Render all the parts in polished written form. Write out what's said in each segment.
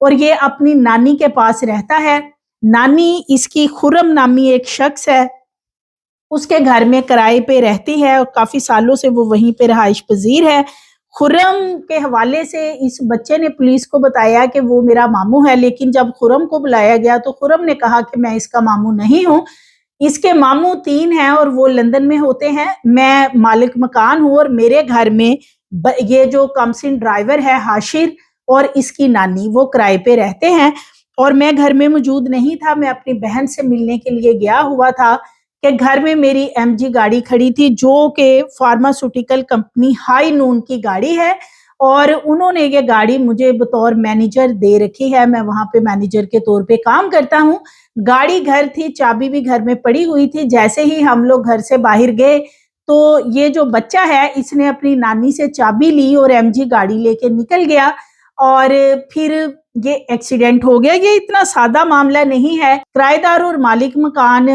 اور یہ اپنی نانی کے پاس رہتا ہے۔ نانی اس کی خرم نامی ایک شخص ہے، اس کے گھر میں کرائے پہ رہتی ہے اور کافی سالوں سے وہ وہیں پہ رہائش پذیر ہے۔ خرم کے حوالے سے اس بچے نے پولیس کو بتایا کہ وہ میرا ماموں ہے، لیکن جب خرم کو بلایا گیا تو خرم نے کہا کہ میں اس کا ماموں نہیں ہوں، اس کے ماموں 3 ہیں اور وہ لندن میں ہوتے ہیں، میں مالک مکان ہوں اور میرے گھر میں یہ جو کمسن ڈرائیور ہے حاشر اور اس کی نانی وہ کرائے پہ رہتے ہیں، اور میں گھر میں موجود نہیں تھا، میں اپنی بہن سے ملنے کے لیے گیا ہوا تھا کہ گھر میں میری ایم جی گاڑی کھڑی تھی جو کہ فارماسوٹیکل کمپنی ہائی نون کی گاڑی ہے، اور انہوں نے یہ گاڑی مجھے بطور مینیجر دے رکھی ہے، میں وہاں پہ مینیجر کے طور پہ کام کرتا ہوں۔ گاڑی گھر تھی، چابی بھی گھر میں پڑی ہوئی تھی، جیسے ہی ہم لوگ گھر سے باہر گئے تو یہ جو بچہ ہے اس نے اپنی نانی سے چابی لی اور ایم جی گاڑی لے کے نکل گیا، اور پھر یہ ایکسیڈنٹ ہو گیا۔ یہ اتنا سادہ معاملہ نہیں ہے، کرایہ دار اور مالک مکان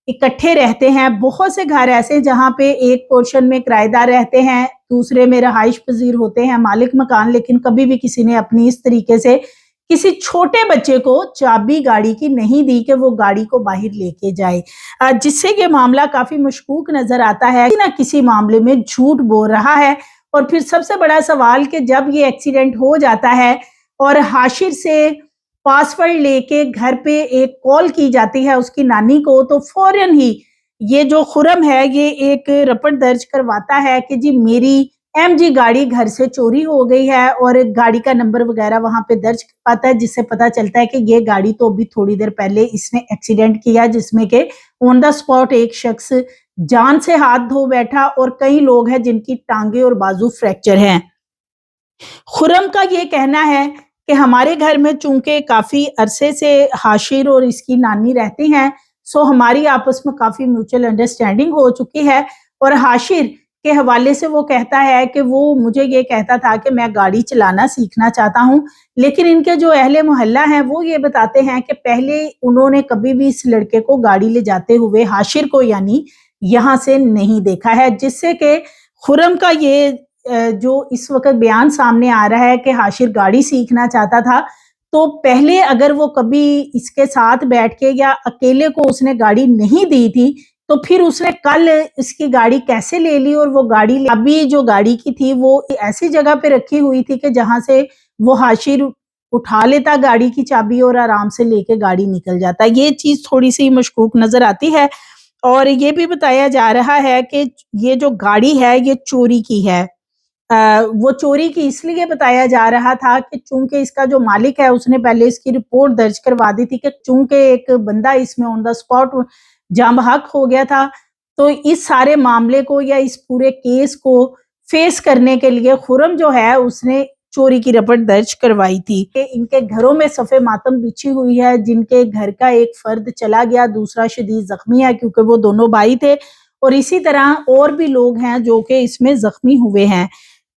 اکٹھے رہتے ہیں، بہت سے گھر ایسے جہاں پہ ایک پورشن میں کرایہ دار رہتے ہیں، دوسرے میں رہائش پذیر ہوتے ہیں مالک مکان، لیکن کبھی بھی کسی نے اپنی اس طریقے سے کسی چھوٹے بچے کو چابی گاڑی کی نہیں دی کہ وہ گاڑی کو باہر لے کے جائے، جس سے یہ معاملہ کافی مشکوک نظر آتا ہے، نہ کسی معاملے میں جھوٹ بول رہا ہے۔ اور پھر سب سے بڑا سوال کہ جب یہ ایکسیڈنٹ ہو جاتا ہے اور حاشر سے پاسورڈ لے کے گھر پہ ایک کال کی جاتی ہے اس کی نانی کو، تو فوراً ہی یہ جو خرم ہے یہ ایک رپورٹ درج کرواتا ہے کہ جی میری ایم جی گاڑی گھر سے چوری ہو گئی ہے، اور گاڑی کا نمبر وغیرہ وہاں پہ درج کرواتا ہے، جس سے پتا چلتا ہے کہ یہ گاڑی تو ابھی تھوڑی دیر پہلے اس نے ایکسیڈنٹ کیا، جس میں کہ آن دا سپاٹ ایک شخص جان سے ہاتھ دھو بیٹھا اور کئی لوگ ہیں جن کی ٹانگیں اور بازو فریکچر ہیں۔ خرم کا یہ کہنا ہے کہ ہمارے گھر میں چونکہ کافی عرصے سے حاشر اور اس کی نانی رہتی ہیں، سو ہماری آپس میں کافی میوچل انڈرسٹینڈنگ ہو چکی ہے، اور حاشر کے حوالے سے وہ کہتا ہے کہ وہ مجھے یہ کہتا تھا کہ میں گاڑی چلانا سیکھنا چاہتا ہوں، لیکن ان کے جو اہل محلہ ہیں وہ یہ بتاتے ہیں کہ پہلے انہوں نے کبھی بھی اس لڑکے کو گاڑی لے جاتے ہوئے حاشر کو یعنی یہاں سے نہیں دیکھا ہے، جس سے کہ خرم کا یہ جو اس وقت بیان سامنے آ رہا ہے کہ حاشر گاڑی سیکھنا چاہتا تھا، تو پہلے اگر وہ کبھی اس کے ساتھ بیٹھ کے یا اکیلے کو اس نے گاڑی نہیں دی تھی تو پھر اس نے کل اس کی گاڑی کیسے لے لی، اور وہ گاڑی ابھی جو گاڑی کی تھی وہ ایسی جگہ پہ رکھی ہوئی تھی کہ جہاں سے وہ حاشر اٹھا لیتا گاڑی کی چابی اور آرام سے لے کے گاڑی نکل جاتا۔ یہ چیز تھوڑی سی مشکوک نظر آتی ہے، اور یہ بھی بتایا جا رہا ہے کہ یہ جو گاڑی ہے یہ چوری کی ہے۔ وہ چوری کی اس لیے بتایا جا رہا تھا کہ چونکہ اس کا جو مالک ہے اس نے پہلے اس کی رپورٹ درج کروا دی تھی کہ چونکہ ایک بندہ اس میں آن دا سپاٹ جاں بحق ہو گیا تھا، تو اس سارے معاملے کو یا اس پورے کیس کو فیس کرنے کے لیے خرم جو ہے اس نے چوری کی رپورٹ درج کروائی تھی کہ ان کے گھروں میں صف ماتم بچھی ہوئی ہے، جن کے گھر کا ایک فرد چلا گیا، دوسرا شدید زخمی ہے کیونکہ وہ دونوں بھائی تھے، اور اسی طرح اور بھی لوگ ہیں جو کہ اس میں زخمی ہوئے ہیں۔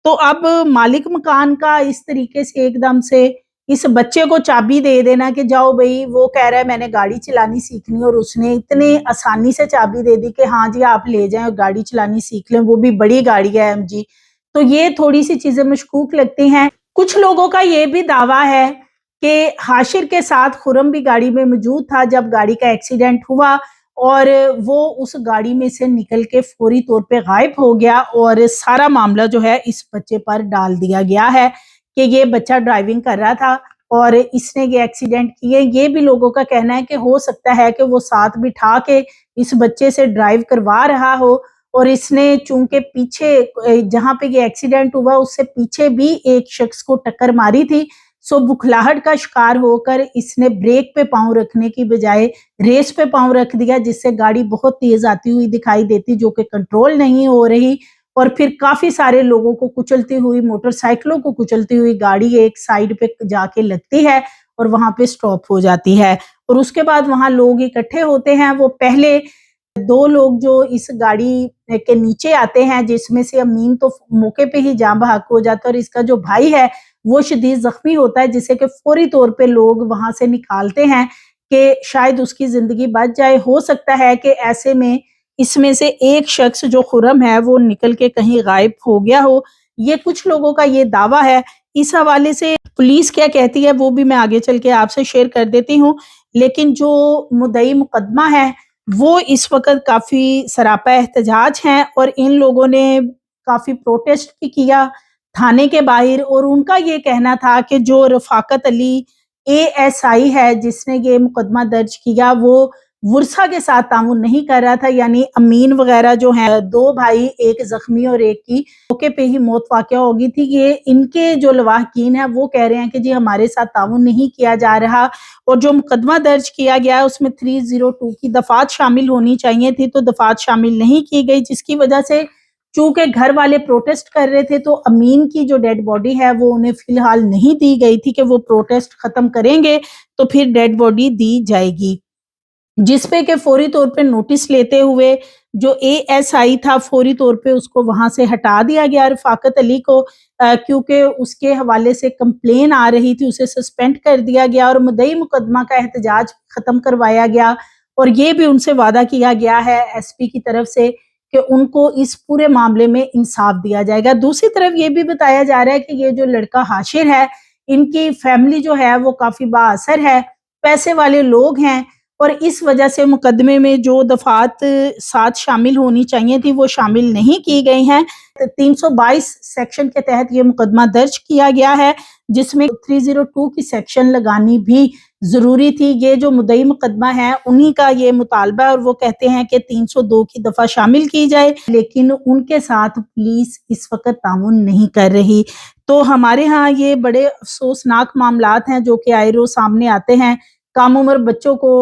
تو اب مالک مکان کا اس طریقے سے ایک دم سے اس بچے کو چابی دے دینا کہ جاؤ بھئی، وہ کہہ رہا ہے میں نے گاڑی چلانی سیکھنی، اور اس نے اتنے آسانی سے چابی دے دی کہ ہاں جی آپ لے جائیں اور گاڑی چلانی سیکھ لیں، وہ بھی بڑی گاڑی ہے ایم جی۔ تو یہ تھوڑی سی چیزیں مشکوک لگتی ہیں۔ کچھ لوگوں کا یہ بھی دعویٰ ہے کہ حاشر کے ساتھ خرم بھی گاڑی میں موجود تھا جب گاڑی کا ایکسیڈنٹ ہوا، اور وہ اس گاڑی میں سے نکل کے فوری طور پہ غائب ہو گیا، اور سارا معاملہ جو ہے اس بچے پر ڈال دیا گیا ہے کہ یہ بچہ ڈرائیونگ کر رہا تھا اور اس نے یہ ایکسیڈنٹ کیے۔ یہ بھی لوگوں کا کہنا ہے کہ ہو سکتا ہے کہ وہ ساتھ بٹھا کے اس بچے سے ڈرائیو کروا رہا ہو، اور اس نے چونکہ پیچھے جہاں پہ یہ ایکسیڈنٹ ہوا اس سے پیچھے بھی ایک شخص کو ٹکر ماری تھی، سو بکھلاہٹ کا شکار ہو کر اس نے بریک پہ پاؤں رکھنے کی بجائے ریس پہ پاؤں رکھ دیا، جس سے گاڑی بہت تیز آتی ہوئی دکھائی دیتی جو کہ کنٹرول نہیں ہو رہی، اور پھر کافی سارے لوگوں کو کچلتی ہوئی، موٹر سائیکلوں کو کچلتی ہوئی گاڑی ایک سائیڈ پہ جا کے لگتی ہے اور وہاں پہ سٹاپ ہو جاتی ہے، اور اس کے بعد وہاں لوگ اکٹھے ہوتے ہیں۔ وہ پہلے 2 لوگ جو اس گاڑی کے نیچے آتے ہیں، جس میں سے امین تو موقع پہ ہی جاں بحق ہو جاتا ہے، اور اس کا جو بھائی ہے وہ شدید زخمی ہوتا ہے، جسے کہ فوری طور پہ لوگ وہاں سے نکالتے ہیں کہ شاید اس کی زندگی بچ جائے۔ ہو سکتا ہے کہ ایسے میں اس میں سے ایک شخص جو خرم ہے وہ نکل کے کہیں غائب ہو گیا ہو، یہ کچھ لوگوں کا یہ دعویٰ ہے۔ اس حوالے سے پولیس کیا کہتی ہے وہ بھی میں آگے چل کے آپ سے شیئر کر دیتی ہوں، لیکن جو مدعی مقدمہ ہے وہ اس وقت کافی سراپا احتجاج ہیں، اور ان لوگوں نے کافی پروٹیسٹ بھی کیا تھانے کے باہر، اور ان کا یہ کہنا تھا کہ جو رفاقت علی ASI ہے جس نے یہ مقدمہ درج کیا، وہ ورثہ کے ساتھ تعاون نہیں کر رہا تھا، یعنی امین وغیرہ جو ہیں 2 بھائی، ایک زخمی اور ایک کی موقع پہ ہی موت واقع ہو گئی تھی، یہ ان کے جو لواحقین ہیں وہ کہہ رہے ہیں کہ جی ہمارے ساتھ تعاون نہیں کیا جا رہا، اور جو مقدمہ درج کیا گیا ہے اس میں 302 کی دفعات شامل ہونی چاہیے تھی تو دفعات شامل نہیں کی گئی، جس کی وجہ سے چونکہ گھر والے پروٹیسٹ کر رہے تھے تو امین کی جو ڈیڈ باڈی ہے وہ انہیں فی الحال نہیں دی گئی تھی کہ وہ پروٹیسٹ ختم کریں گے تو پھر ڈیڈ باڈی دی جائے گی، جس پہ کہ فوری طور پہ نوٹس لیتے ہوئے جو ASI تھا فوری طور پہ اس کو وہاں سے ہٹا دیا گیا رفاقت علی کو، کیونکہ اس کے حوالے سے کمپلین آ رہی تھی، اسے سسپینڈ کر دیا گیا اور مدعی مقدمہ کا احتجاج ختم کروایا گیا، اور یہ بھی ان سے وعدہ کیا گیا ہے SP کی طرف سے کہ ان کو اس پورے معاملے میں انصاف دیا جائے گا۔ دوسری طرف یہ بھی بتایا جا رہا ہے کہ یہ جو لڑکا حاشر ہے ان کی فیملی جو ہے وہ کافی با اثر ہے، پیسے والے لوگ ہیں، اور اس وجہ سے مقدمے میں جو دفعات ساتھ شامل ہونی چاہیے تھی وہ شامل نہیں کی گئی ہیں۔ 322 سیکشن کے تحت یہ مقدمہ درج کیا گیا ہے جس میں 302 کی سیکشن لگانی بھی ضروری تھی۔ یہ جو مدعی مقدمہ ہے انہی کا یہ مطالبہ ہے، اور وہ کہتے ہیں کہ 302 کی دفعہ شامل کی جائے، لیکن ان کے ساتھ پولیس اس وقت تعاون نہیں کر رہی۔ تو ہمارے ہاں یہ بڑے افسوسناک معاملات ہیں جو کہ آئے روز سامنے آتے ہیں۔ کم عمر بچوں کو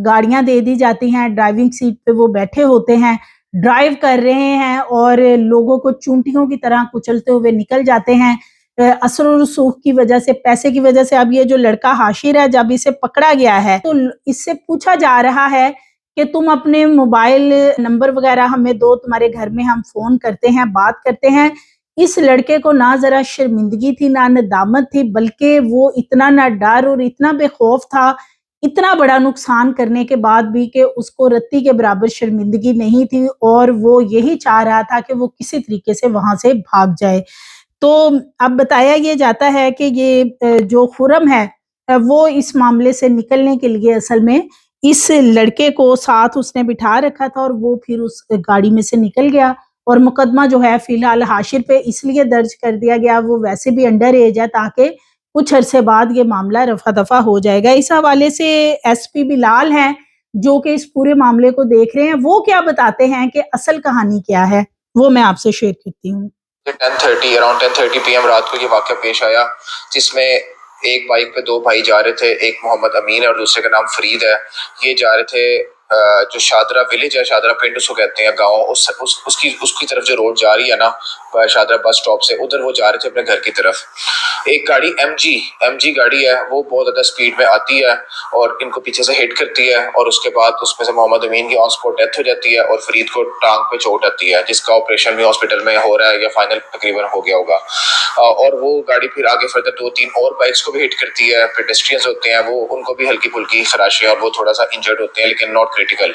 گاڑیاں دے دی جاتی ہیں، ڈرائیونگ سیٹ پہ وہ بیٹھے ہوتے ہیں، ڈرائیو کر رہے ہیں اور لوگوں کو چونٹیوں کی طرح کچلتے ہوئے نکل جاتے ہیں، اثر و رسوخ کی وجہ سے، پیسے کی وجہ سے۔ اب یہ جو لڑکا حاشر ہے جب اسے پکڑا گیا ہے تو اس سے پوچھا جا رہا ہے کہ تم اپنے موبائل نمبر وغیرہ ہمیں دو، تمہارے گھر میں ہم فون کرتے ہیں، بات کرتے ہیں۔ اس لڑکے کو نہ ذرا شرمندگی تھی نہ ندامت تھی، بلکہ وہ اتنا نہ ڈر اور اتنا بے خوف تھا اتنا بڑا نقصان کرنے کے بعد بھی کہ اس کو رتی کے برابر شرمندگی نہیں تھی، اور وہ یہی چاہ رہا تھا کہ وہ کسی طریقے سے وہاں سے بھاگ جائے۔ تو اب بتایا یہ جاتا ہے کہ یہ جو خرم ہے وہ اس معاملے سے نکلنے کے لیے اصل میں اس لڑکے کو ساتھ اس نے بٹھا رکھا تھا، اور وہ پھر اس گاڑی میں سے نکل گیا، اور مقدمہ جو ہے فی الحال حاشر پہ اس لیے درج کر دیا گیا، وہ ویسے بھی انڈر ایج ہے، تاکہ کچھ عرصے بعد یہ معاملہ رفع دفع ہو جائے گا۔ اس حوالے سے SP بلال ہیں جو کہ اس پورے معاملے کو دیکھ رہے ہیں، وہ کیا بتاتے ہیں کہ اصل کہانی کیا ہے، وہ میں آپ سے شیئر کرتی ہوں۔ 10:30 PM رات کو یہ واقعہ پیش آیا جس میں ایک بائک پہ 2 بھائی جا رہے تھے، ایک محمد امین ہے اور دوسرے کا نام فرید ہے۔ یہ جا رہے تھے جو شادرہ ولیج ہے، شادرہ پنڈ اس کو کہتے ہیں، گاؤں، اس کی طرف جو روڈ جا رہی ہے نا شادرہ بس سٹاپ سے، ادھر وہ جا رہے تھے اپنے گھر کی طرف۔ ایک گاڑی ایم جی گاڑی ہے، وہ بہت زیادہ سپیڈ میں آتی ہے اور ان کو پیچھے سے ہٹ کرتی ہے، اور اس کے بعد اس میں سے محمد امین کی آن سپاٹ ڈیتھ ہو جاتی ہے اور فرید کو ٹانگ پہ چوٹ آتی ہے، جس کا آپریشن بھی ہاسپٹل میں ہو رہا ہے یا فائنل تقریباً ہو گیا ہوگا۔ اور وہ گاڑی پھر آگے فردر 2-3 اور بائکس کو بھی ہٹ کرتی ہے، پیڈسٹرینز ہوتے ہیں وہ، ان کو بھی ہلکی پھلکی خراشیں اور وہ تھوڑا سا انجرڈ ہوتے ہیں لیکن ناٹ کریٹیکل۔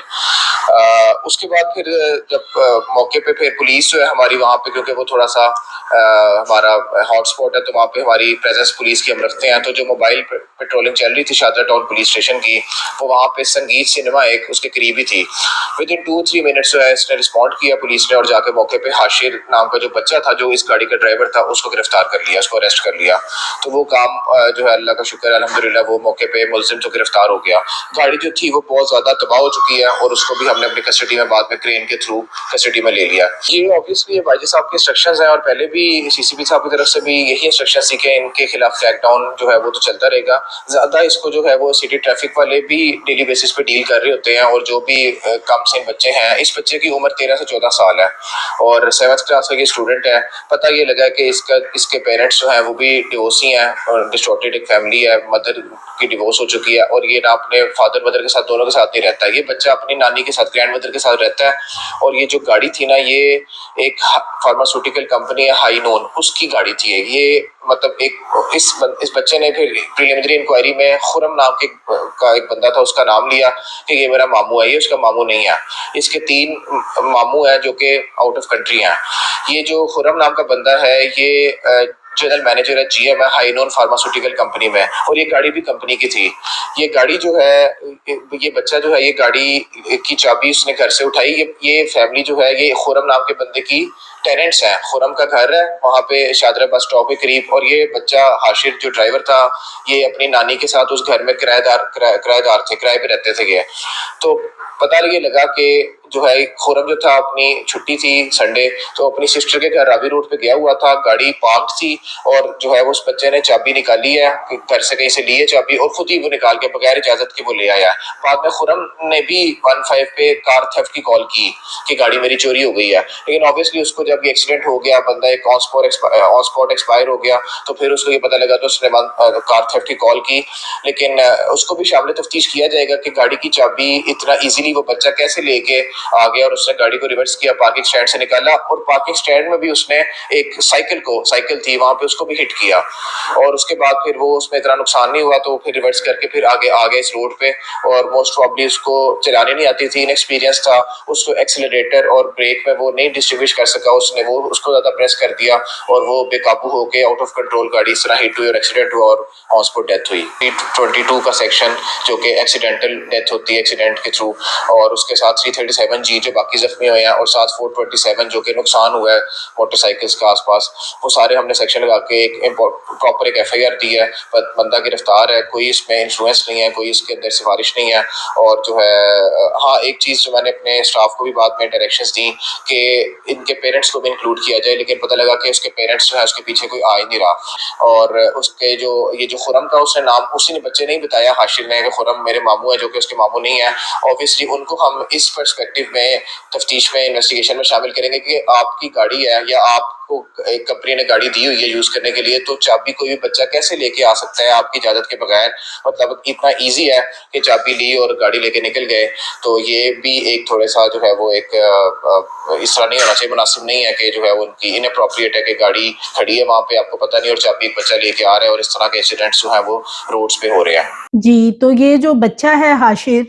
اس کے بعد پھر جب موقع پہ پھر پولیس جو ہے ہماری وہاں پہ، کیونکہ وہ تھوڑا سا ہمارا ہاٹ سپاٹ ہے تو وہاں پہ ہماری پریزنس پولیس کی ہم رکھتے ہیں، تو جو موبائل پیٹرولنگ چل رہی تھی شادرہ ٹاؤن پولیس اسٹیشن کی، وہ وہاں پہ سنگیت سنیما ایک اس کے قریب ہی تھی۔ ودن 2-3 منٹس جو ہے اس نے رسپونڈ کیا پولیس نے، اور جا کے موقع پہ حاشر نام کا جو بچہ تھا جو اس گاڑی کا ڈرائیور تھا اس کو گرفتار کر لیا، اس کو اریسٹ کر لیا۔ تو وہ کام جو ہے اللہ کا شکر ہے الحمدللہ، وہ موقع پہ ملزم تو گرفتار ہو گیا۔ گاڑی جو تھی وہ بہت زیادہ تباہ ہو چکی ہے اور اس کو بھی ہم نے اپنی کسٹڈی میں بعد میں کرین کے تھرو کسٹڈی میں لے لیا۔ یہ آبویسلی باجی صاحب کے انسٹرکشنز ہیں، اور پہلے بھی CCP صاحب کی طرف سے بھی یہی انسٹرکشن تھی کہ ان کے خلاف کریک ڈاؤن جو ہے وہ تو چلتا رہے گا۔ زیادہ اس کو جو ہے وہ سٹی ٹریفک والے بھی ڈیلی بیسس پہ ڈیل کر رہے ہوتے ہیں، اور جو بھی کم سن بچے ہیں، اس بچے کی عمر 13 سے 14 سال ہے اور 7th کلاس کا یہ اسٹوڈنٹ ہے۔ پتہ یہ لگا کہ اس کے پیرنٹس جو ہیں وہ بھی ڈیورسی ہیں اور ڈسٹورٹیڈ ایک فیملی ہے، مدر کی ڈیورس ہو چکی ہے، اور یہ نہ اپنے فادر مدر کے ساتھ دونوں کے ساتھ نہیں رہتا ہے، یہ بچہ اپنی نانی کے ساتھ گرینڈ مدر کے ساتھ رہتا ہے۔ اور یہ جو گاڑی تھی نا، یہ ایک فارماسیوٹیکل کمپنی ہے ہائی نون، اس کی گاڑی تھی۔ یہ مطلب اس بچے نے پھر پریلیمنری انکوائری میں خرم نام کا ایک بندہ تھا، اس کا نام لیا کہ یہ میرا ماموں ہے. یہ اس کا ماموں نہیں ہے. اس کے 3 ماموں ہیں جو کہ آؤٹ آف کنٹری ہیں. یہ جو خرم نام کا بندہ ہے یہ جنرل مینیجر ہے جی ایم ہے ہائی نون فارماسیوٹیکل کمپنی میں، اور یہ گاڑی بھی کمپنی کی تھی. یہ گاڑی جو ہے، یہ بچہ جو ہے، یہ گاڑی کی چابی اس نے گھر سے اٹھائی. یہ فیملی جو ہے یہ خرم نام کے بندے کی ٹیننٹس ہیں. خرم کا گھر ہے وہاں پہ شادرہ بس اسٹاپ کے قریب، اور یہ بچہ حاشر جو ڈرائیور تھا یہ اپنی نانی کے ساتھ اس گھر میں کرایہ دار تھے، کرائے پہ رہتے تھے. یہ تو پتہ یہ لگا کہ جو ہے خرم جو تھا اپنی چھٹی تھی سنڈے، تو اپنی سسٹر کے گھر راوی روڈ پہ گیا ہوا تھا. گاڑی پارکڈ تھی اور جو ہے اس بچے نے چابی نکالی ہے گھر سے، کہیں سے لی ہے چابی اور خود ہی وہ نکال کے بغیر اجازت کے وہ لے آیا. بعد میں خرم نے بھی 15 پہ کار تھیفٹ کی کال کی کہ گاڑی میری چوری ہو گئی ہے. لیکن آبویسلی اس کو جب یہ ایکسیڈنٹ ہو گیا، بندہ ایک آن اسپاٹ ایکسپائر ہو گیا، تو پھر اس کو یہ پتہ لگا تو اس نے کار تھیفٹ کی کال کی. لیکن اس کو بھی شامل تفتیش کیا جائے گا کہ گاڑی کی چابی اتنا ایزیلی وہ بچہ کیسے لے کے آ گیا، اور اس نے گاڑی کو ریورس کیا، پارکنگ سٹینڈ سے نکالا، اور پارکنگ سٹینڈ میں بھی اس نے ایک سائیکل تھی وہاں پہ اس کو بھی ہٹ کیا. اور اس کے بعد پھر وہ اس میں اتنا نقصان نہیں ہوا تو پھر ریورس کر کے پھر آگے آ گئے اس روڈ پہ. اور موسٹ پرابلی اس کو چلانے نہیں آتی تھی، انیکسپیرینس تھا، اس کو ایکسیلریٹر اور بریک میں وہ نہیں ڈسٹنگوش کر سکا. اس کو زیادہ پریس کر دیا اور وہ بے قابو ہو کے آؤٹ آف کنٹرول گاڑی اس طرح ہٹ ہوئی اور ایکسیڈنٹ ہوا اور آن اسپاٹ ڈیتھ ہوئی. 22 کا سیکشن جو کہ ایکسیڈنٹل ڈیتھ ہوتی ہے ایکسیڈنٹ کے تھرو، اور اس کے ساتھ 337G جو باقی زخمی ہوئے ہیں، اور ساتھ 427 جو کہ نقصان ہوا ہے موٹر سائیکلز کا آس پاس، وہ سارے ہم نے سیکشن لگا کے ایک پراپر ایک FIR دی ہے. بندہ گرفتار ہے، کوئی اس میں انفلوئنس نہیں ہے، کوئی اس کے اندر سفارش نہیں ہے. اور جو ہے ہاں ایک چیز جو میں نے اپنے اسٹاف کو بھی بعد میں ڈائریکشنز دی کہ ان کے پیرنٹس کو بھی انکلوڈ کیا جائے، لیکن پتہ لگا کہ اس کے پیرنٹس جو ہے اس کے پیچھے کوئی آ ہی نہیں رہا. اور اس کے یہ جو خرم کا اس نے نام اسی نے بچے نہیں بتایا حاشر نے کہ خرم میرے ماموں ہے، جو کہ اس کے ماموں نہیں ہیں. اوبیسلی ان کو ہم اس پرسپیکٹو میں تفتیش میں انویسٹیگیشن میں شامل کریں گے کہ آپ کی گاڑی ہے یا آپ کو ایک کمپنی نے گاڑی دی ہوئی ہے یوز کرنے کے لیے، تو چابی کوئی بھی بچہ کیسے لے کے آ سکتا ہے آپ کی اجازت کے بغیر؟ مطلب اتنا ایزی ہے کہ چابی لی اور گاڑی لے کے نکل گئے. تو یہ بھی ایک تھوڑا سا جو ہے وہ ایک اس طرح نہیں ہونا چاہیے، مناسب نہیں ہے کہ جو ہے وہ ان کی اناپروپریٹ ہے کہ گاڑی کھڑی ہے وہاں پہ آپ کو پتہ نہیں اور چابی ایک بچہ لے کے آ رہا ہے، اور اس طرح کے انسیڈنٹس جو ہیں وہ روڈز پہ ہو رہے ہیں. جی تو یہ جو بچہ ہے حاشر،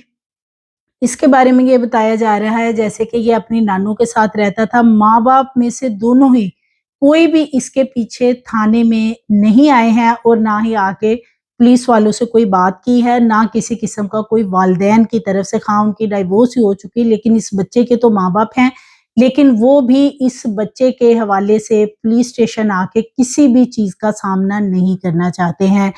اس کے بارے میں یہ بتایا جا رہا ہے جیسے کہ یہ اپنی نانوں کے ساتھ رہتا تھا. ماں باپ میں سے دونوں ہی کوئی بھی اس کے پیچھے تھانے میں نہیں آئے ہیں، اور نہ ہی آ کے پولیس والوں سے کوئی بات کی ہے، نہ کسی قسم کا کوئی والدین کی طرف سے، خواہ ان کی ڈائیورس ہی ہو چکی لیکن اس بچے کے تو ماں باپ ہیں، لیکن وہ بھی اس بچے کے حوالے سے پولیس اسٹیشن آ کے کسی بھی چیز کا سامنا نہیں کرنا چاہتے ہیں.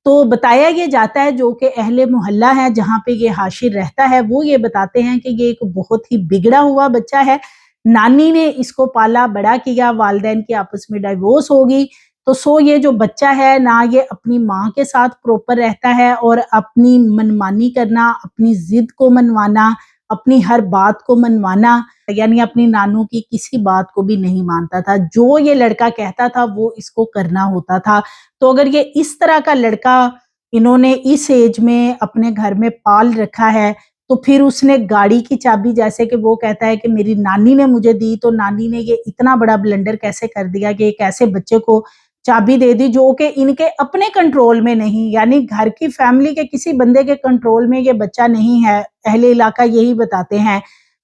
تو بتایا یہ جاتا ہے جو کہ اہل محلہ ہے جہاں پہ یہ حاشر رہتا ہے، وہ یہ بتاتے ہیں کہ یہ ایک بہت ہی بگڑا ہوا بچہ ہے. نانی نے اس کو پالا بڑا کیا، والدین کی آپس میں ڈائیورس ہوگی، تو یہ جو بچہ ہے نہ یہ اپنی ماں کے ساتھ پروپر رہتا ہے، اور اپنی منمانی کرنا، اپنی ضد کو منوانا، اپنی ہر بات کو منوانا، یعنی اپنی نانوں کی کسی بات کو بھی نہیں مانتا تھا. جو یہ لڑکا کہتا تھا وہ اس کو کرنا ہوتا تھا. تو اگر یہ اس طرح کا لڑکا انہوں نے اس ایج میں اپنے گھر میں پال رکھا ہے، تو پھر اس نے گاڑی کی چابی، جیسے کہ وہ کہتا ہے کہ میری نانی نے مجھے دی، تو نانی نے یہ اتنا بڑا بلنڈر کیسے کر دیا کہ ایک ایسے بچے کو چابی دے دی جو کہ ان کے اپنے کنٹرول میں نہیں، یعنی گھر کی فیملی کے کسی بندے کے کنٹرول میں یہ بچہ نہیں ہے. اہل علاقہ یہی بتاتے ہیں.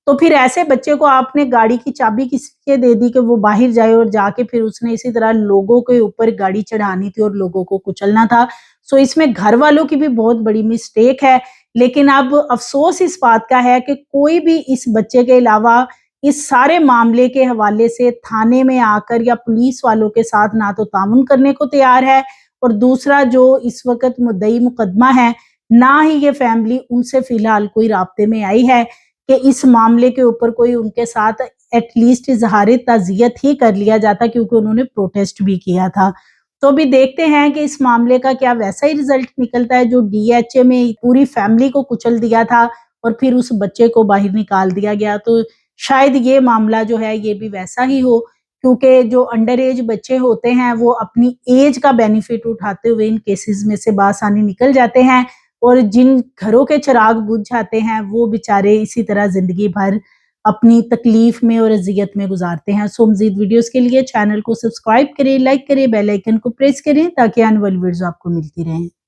تو پھر ایسے بچے کو آپ نے گاڑی کی چابی کس کے دے دی کہ وہ باہر جائے، اور جا کے پھر اس نے اسی طرح لوگوں کے اوپر گاڑی چڑھانی تھی اور لوگوں کو کچلنا تھا. اس میں گھر والوں کی بھی بہت بڑی مسٹیک ہے. لیکن اب افسوس اس بات کا ہے کہ کوئی بھی اس بچے کے علاوہ اس سارے معاملے کے حوالے سے تھانے میں آ کر یا پولیس والوں کے ساتھ نہ تو تعاون کرنے کو تیار ہے، اور دوسرا جو اس وقت مدعی مقدمہ ہے، نہ ہی یہ فیملی ان سے فی الحال کوئی رابطے میں آئی ہے کہ اس معاملے کے اوپر کوئی ان کے ساتھ ایٹ لیسٹ اظہار تعزیت ہی کر لیا جاتا، کیونکہ انہوں نے پروٹیسٹ بھی کیا تھا. تو ابھی دیکھتے ہیں کہ اس معاملے کا کیا ویسا ہی رزلٹ نکلتا ہے جو DHA میں پوری فیملی کو کچل دیا تھا اور پھر اس بچے کو باہر نکال دیا گیا. تو شاید یہ معاملہ جو ہے یہ بھی ویسا ہی ہو، کیونکہ جو انڈر ایج بچے ہوتے ہیں وہ اپنی ایج کا بینیفٹ اٹھاتے ہوئے ان کیسز میں سے بآسانی نکل جاتے ہیں، اور جن گھروں کے چراغ بجھ جاتے ہیں وہ بیچارے اسی طرح زندگی بھر اپنی تکلیف میں اور اذیت میں گزارتے ہیں۔ سو مزید ویڈیوز کے لیے چینل کو سبسکرائب کریں، لائک کریں، بیل آئیکن کو پریس کریں تاکہ آنے والی ویڈیوز آپ کو ملتی رہیں۔